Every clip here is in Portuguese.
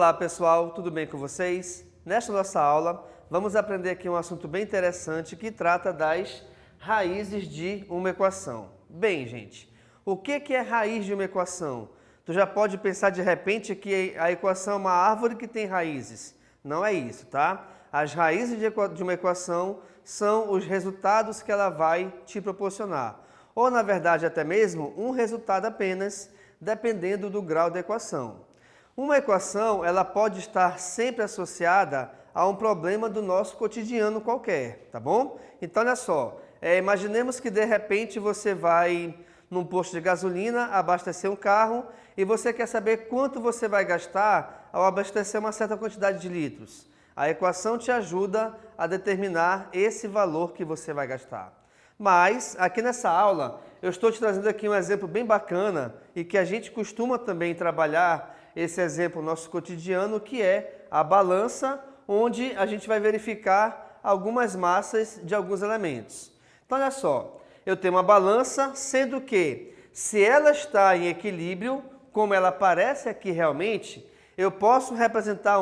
Olá pessoal, tudo bem com vocês? Nesta nossa aula, vamos aprender aqui um assunto bem interessante que trata das raízes de uma equação. Bem, gente, o que é raiz de uma equação? Tu já pode pensar de repente que a equação é uma árvore que tem raízes. Não é isso, tá? As raízes de uma equação são os resultados que ela vai te proporcionar. Ou, na verdade, até mesmo um resultado apenas, dependendo do grau da equação. Uma equação, ela pode estar sempre associada a um problema do nosso cotidiano qualquer, tá bom? Então, olha só, imaginemos que de repente você vai num posto de gasolina abastecer um carro e você quer saber quanto você vai gastar ao abastecer uma certa quantidade de litros. A equação te ajuda a determinar esse valor que você vai gastar. Mas, aqui nessa aula, eu estou te trazendo aqui um exemplo bem bacana e que a gente costuma também trabalhar esse exemplo no nosso cotidiano, que é a balança, onde a gente vai verificar algumas massas de alguns elementos. Então, olha só, eu tenho uma balança, sendo que, se ela está em equilíbrio, como ela aparece aqui realmente, eu posso representar,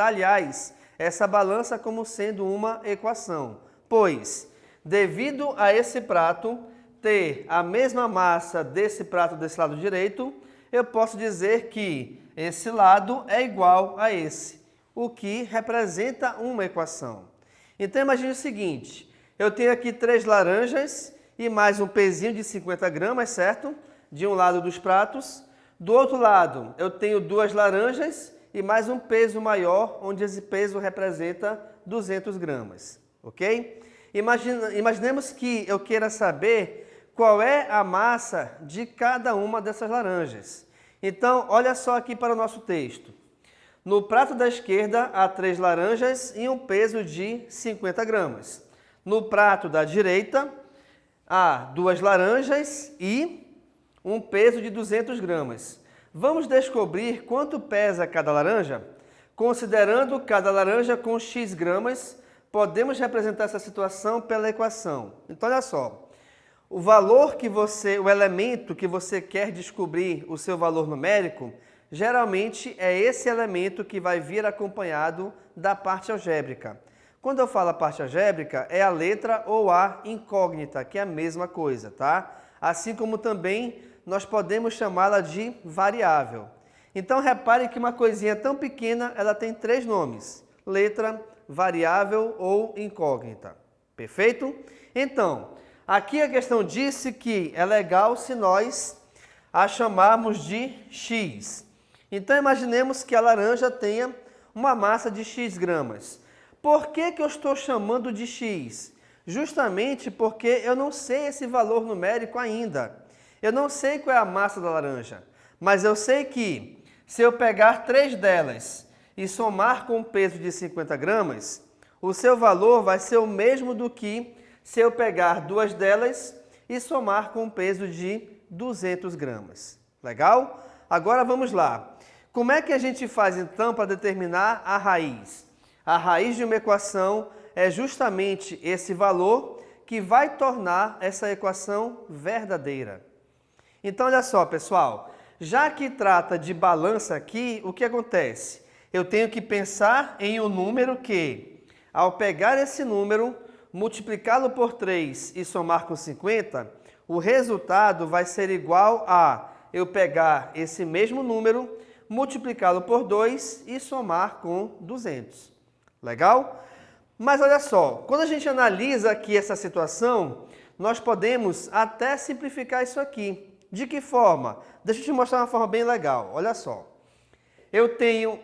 aliás, essa balança como sendo uma equação. Pois, devido a esse prato ter a mesma massa desse prato desse lado direito, eu posso dizer que esse lado é igual a esse, o que representa uma equação. Então, imagine o seguinte, eu tenho aqui 3 laranjas e mais um pezinho de 50 gramas, certo? De um lado dos pratos. Do outro lado, eu tenho 2 laranjas e mais um peso maior, onde esse peso representa 200 gramas, ok? Imaginemos que eu queira saber qual é a massa de cada uma dessas laranjas. Então, olha só aqui para o nosso texto. No prato da esquerda, há 3 laranjas e um peso de 50 gramas. No prato da direita, há 2 laranjas e um peso de 200 gramas. Vamos descobrir quanto pesa cada laranja? Considerando cada laranja com x gramas, podemos representar essa situação pela equação. Então, olha só. O elemento que você quer descobrir o seu valor numérico, geralmente é esse elemento que vai vir acompanhado da parte algébrica. Quando eu falo a parte algébrica, é a letra ou a incógnita, que é a mesma coisa, tá? Assim como também nós podemos chamá-la de variável. Então, repare que uma coisinha tão pequena, ela tem 3 nomes: letra, variável ou incógnita. Perfeito? Então, aqui a questão disse que é legal se nós a chamarmos de x. Então, imaginemos que a laranja tenha uma massa de x gramas. Por que eu estou chamando de x? Justamente porque eu não sei esse valor numérico ainda. Eu não sei qual é a massa da laranja, mas eu sei que se eu pegar 3 delas e somar com um peso de 50 gramas, o seu valor vai ser o mesmo do que se eu pegar 2 delas e somar com um peso de 200 gramas. Legal? Agora vamos lá. Como é que a gente faz então para determinar a raiz? A raiz de uma equação é justamente esse valor que vai tornar essa equação verdadeira. Então, olha só, pessoal. Já que trata de balança aqui, o que acontece? Eu tenho que pensar em um número que, ao pegar esse número, multiplicá-lo por 3 e somar com 50, o resultado vai ser igual a eu pegar esse mesmo número, multiplicá-lo por 2 e somar com 200. Legal? Mas olha só, quando a gente analisa aqui essa situação, nós podemos até simplificar isso aqui. De que forma? Deixa eu te mostrar uma forma bem legal. Olha só.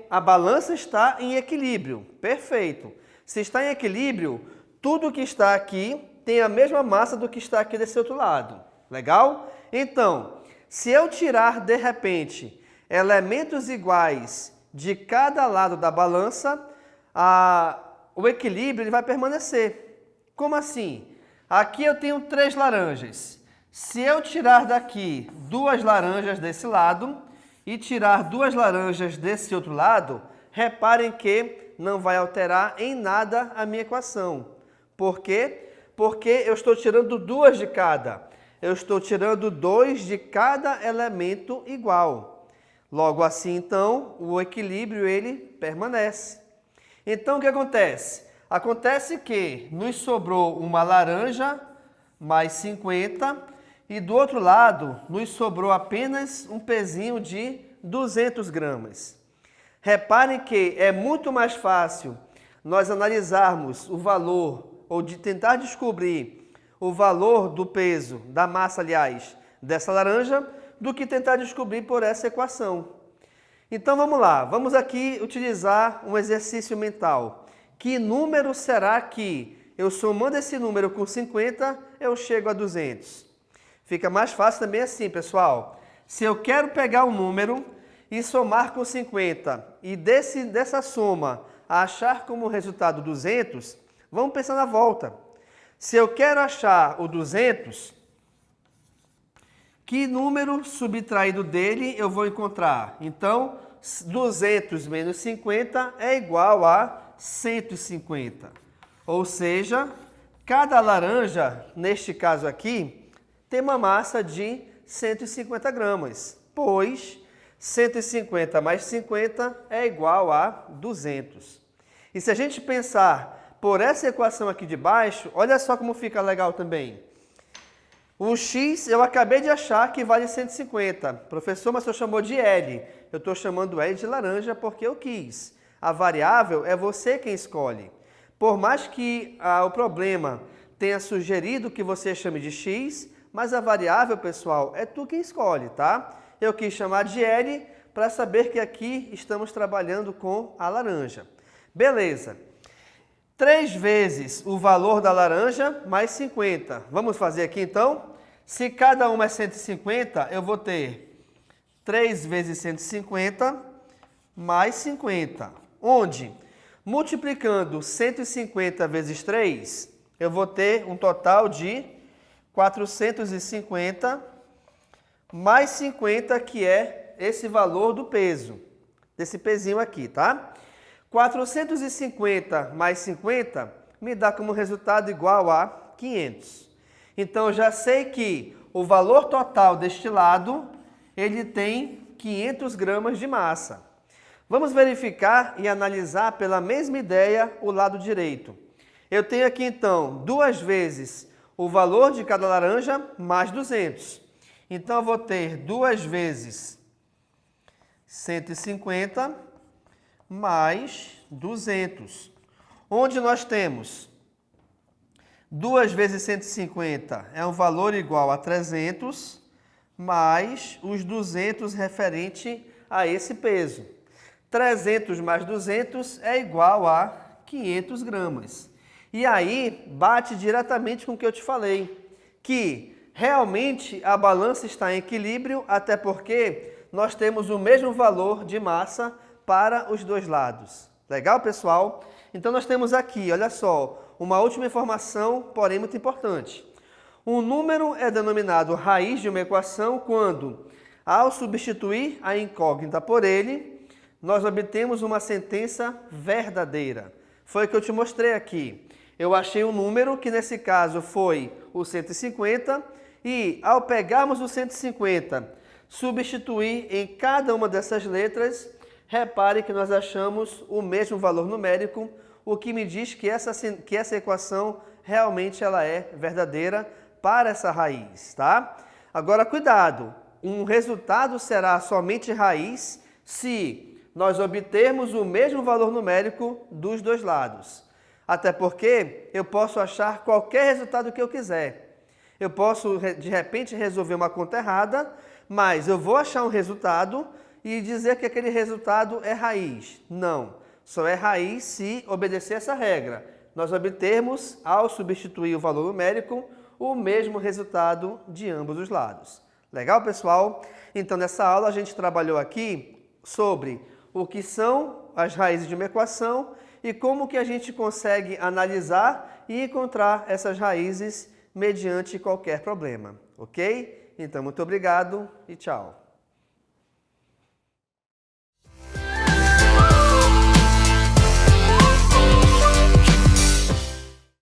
A balança está em equilíbrio. Perfeito. Se está em equilíbrio, tudo que está aqui tem a mesma massa do que está aqui desse outro lado. Legal? Então, se eu tirar, de repente, elementos iguais de cada lado da balança, o equilíbrio ele vai permanecer. Como assim? Aqui eu tenho 3 laranjas. Se eu tirar daqui 2 laranjas desse lado e tirar 2 laranjas desse outro lado, reparem que não vai alterar em nada a minha equação. Por quê? Porque eu estou tirando 2 de cada. Eu estou tirando 2 de cada elemento igual. Logo assim, então, o equilíbrio ele permanece. Então, o que acontece? Acontece que nos sobrou uma laranja mais 50 e do outro lado nos sobrou apenas um pezinho de 200 gramas. Reparem que é muito mais fácil nós analisarmos o valor ou de tentar descobrir o valor do peso, da massa, aliás, dessa laranja, do que tentar descobrir por essa equação. Então vamos lá, vamos aqui utilizar um exercício mental. Que número será que eu somando esse número com 50, eu chego a 200? Fica mais fácil também assim, pessoal. Se eu quero pegar um número e somar com 50 e dessa soma achar como resultado 200, vamos pensar na volta. Se eu quero achar o 200, que número subtraído dele eu vou encontrar? Então, 200 menos 50 é igual a 150. Ou seja, cada laranja, neste caso aqui, tem uma massa de 150 gramas, pois 150 mais 50 é igual a 200. E se a gente pensar por essa equação aqui de baixo, olha só como fica legal também. O x eu acabei de achar que vale 150. Professor, mas o senhor chamou de L. Eu estou chamando L de laranja porque eu quis. A variável é você quem escolhe. Por mais que o problema tenha sugerido que você chame de x, mas a variável, pessoal, é tu quem escolhe, tá? Eu quis chamar de L para saber que aqui estamos trabalhando com a laranja. Beleza. 3 vezes o valor da laranja mais 50. Vamos fazer aqui então? Se cada uma é 150, eu vou ter 3 vezes 150 mais 50. Onde? Multiplicando 150 vezes 3, eu vou ter um total de 450 mais 50, que é esse valor do peso, desse pezinho aqui, tá? 450 mais 50 me dá como resultado igual a 500. Então, eu já sei que o valor total deste lado, ele tem 500 gramas de massa. Vamos verificar e analisar pela mesma ideia o lado direito. Eu tenho aqui, então, 2 vezes o valor de cada laranja mais 200. Então, eu vou ter 2 vezes 150 mais 200. Onde nós temos 2 vezes 150 é um valor igual a 300, mais os 200 referente a esse peso. 300 mais 200 é igual a 500 gramas. E aí, bate diretamente com o que eu te falei, que realmente a balança está em equilíbrio, até porque nós temos o mesmo valor de massa para os dois lados. Legal, pessoal? Então, nós temos aqui, olha só, uma última informação, porém muito importante. Um número é denominado raiz de uma equação quando, ao substituir a incógnita por ele, nós obtemos uma sentença verdadeira. Foi o que eu te mostrei aqui. Eu achei um número que, nesse caso, foi o 150, e, ao pegarmos o 150, substituir em cada uma dessas letras, repare que nós achamos o mesmo valor numérico, o que me diz que essa equação realmente ela é verdadeira para essa raiz, tá? Agora, cuidado, um resultado será somente raiz se nós obtermos o mesmo valor numérico dos dois lados. Até porque eu posso achar qualquer resultado que eu quiser. Eu posso, de repente, resolver uma conta errada, mas eu vou achar um resultado e dizer que aquele resultado é raiz. Não, só é raiz se obedecer essa regra. Nós obtermos, ao substituir o valor numérico, o mesmo resultado de ambos os lados. Legal, pessoal? Então, nessa aula a gente trabalhou aqui sobre o que são as raízes de uma equação e como que a gente consegue analisar e encontrar essas raízes mediante qualquer problema, ok? Então, muito obrigado e tchau!